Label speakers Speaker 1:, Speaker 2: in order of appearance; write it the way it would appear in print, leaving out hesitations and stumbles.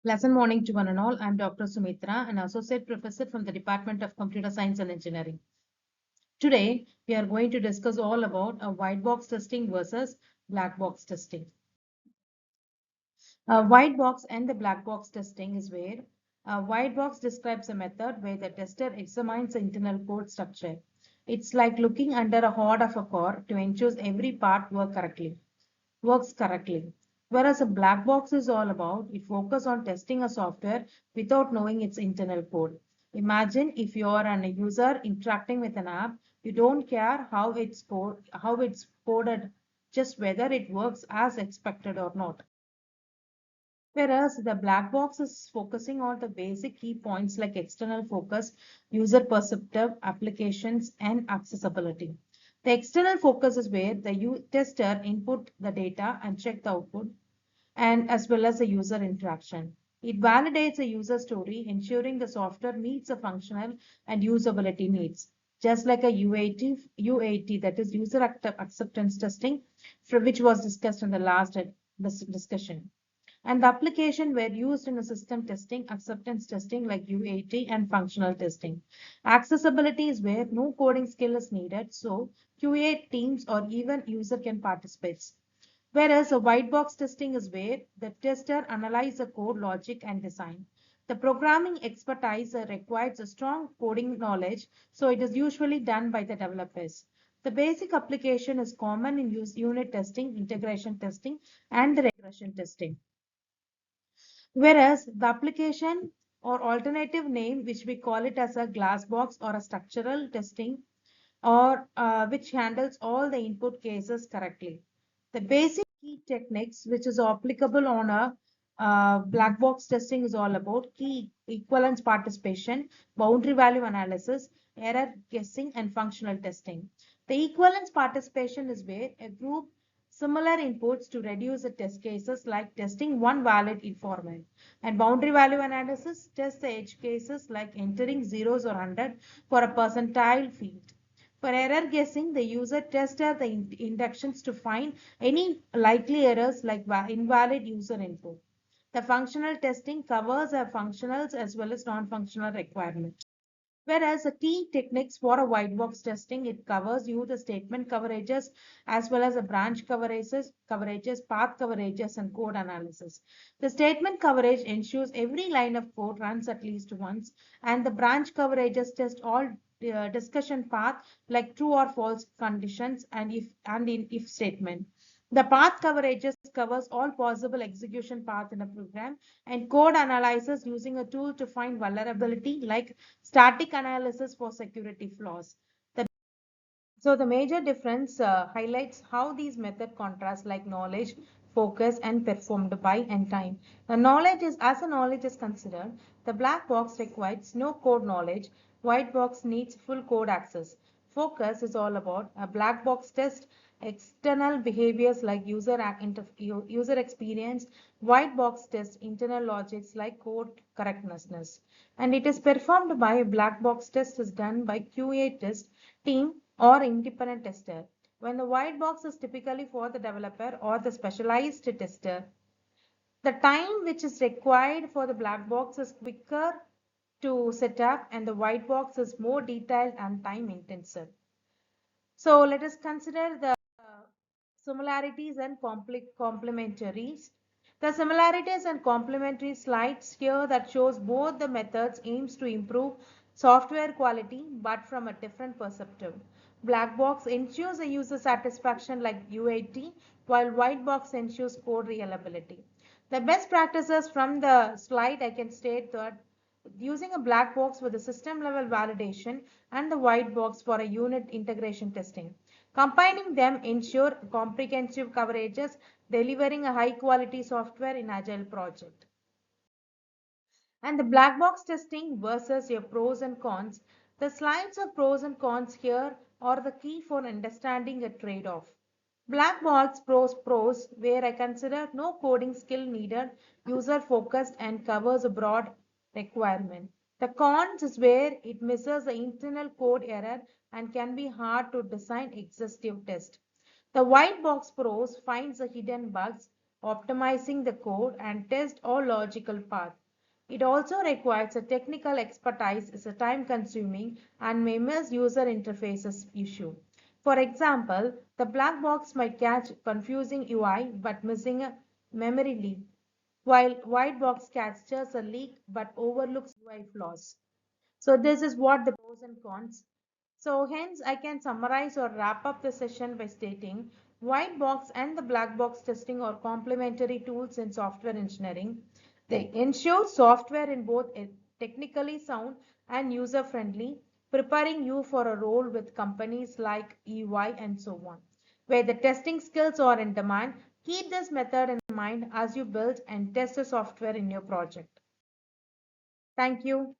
Speaker 1: Pleasant morning to one and all. I'm Dr. Sumitra, an associate professor from the Department of Computer Science and Engineering. Today, we are going to discuss all about a white box testing versus black box testing. White box and the black box testing is where a white box describes a method where the tester examines the internal code structure. It's like looking under a hood of a car to ensure every part works correctly. Whereas a black box is all about it focus on testing a software without knowing its internal code. Imagine if you are a user interacting with an app, you don't care how it's coded, just whether it works as expected or not. Whereas the black box is focusing on the basic key points like external focus, user perceptive applications, and accessibility. The external focus is where the tester input the data and check the output, and as well as the user interaction. It validates a user story, ensuring the software meets the functional and usability needs. Just like a UAT, that is acceptance testing, which was discussed in the last discussion. And the application were used in a system testing, acceptance testing like UAT and functional testing. Accessibility is where no coding skill is needed, so QA teams or even user can participate. Whereas a white box testing is where the tester analyzes the code logic and design. The programming expertise requires a strong coding knowledge, so it is usually done by the developers. The basic application is common in unit testing, integration testing, and the regression testing. Whereas the application or alternative name, which we call it as a glass box or a structural testing, or which handles all the input cases correctly. The basic key techniques which is applicable on a black box testing is all about key equivalence participation, boundary value analysis, error guessing, and functional testing. The equivalence participation is where a group similar inputs to reduce the test cases like testing one valid informant, and boundary value analysis tests the edge cases like entering zeros or 100 for a percentile field. For error guessing, the user tested the inductions to find any likely errors like invalid user input. The functional testing covers a functionals as well as non-functional requirements. Whereas the key techniques for a white box testing, it covers you the statement coverages as well as the branch coverages, path coverages, and code analysis. The statement coverage ensures every line of code runs at least once, and the branch coverages test all discussion path like true or false conditions and in if statement. The path coverages covers all possible execution path in a program, and code analyzes using a tool to find vulnerability like static analysis for security flaws. So the major difference highlights how these method contrast like knowledge, focus, and performed by and time. The knowledge is as a knowledge is considered, the black box requires no code knowledge, white box needs full code access. Focus is all about a black box test, external behaviors like user experience, white box test, internal logics like code correctness. And it is performed by a black box test is done by QA test team or independent tester. When the white box is typically for the developer or the specialized tester, the time which is required for the black box is quicker to set up and the white box is more detailed and time intensive. So let us consider the similarities and complementaries. The similarities and complementary slides here that shows both the methods aims to improve software quality but from a different perspective. Black box ensures a user satisfaction like UAT while white box ensures code reliability. The best practices from the slide I can state that using a black box for the system level validation and the white box for a unit integration testing. Combining them ensure comprehensive coverages, delivering a high quality software in Agile project. And the black box testing versus your pros and cons. The slides of pros and cons here are the key for understanding a trade-off. Black box pros where I consider no coding skill needed, user focused and covers a broad requirement. The cons is where it misses the internal code error and can be hard to design exhaustive test. The white box pros finds the hidden bugs, optimizing the code, and test all logical path. It also requires a technical expertise, is a time consuming and may miss user interfaces issue. For example, the black box might catch confusing UI but missing a memory leak, while white box captures a leak but overlooks UI flaws. So this is what the pros and cons. So hence I can summarize or wrap up the session by stating white box and the black box testing are complementary tools in software engineering. They ensure software in both technically sound and user friendly, preparing you for a role with companies like EY and so on. Where the testing skills are in demand, keep this method in mind as you build and test the software in your project. Thank you.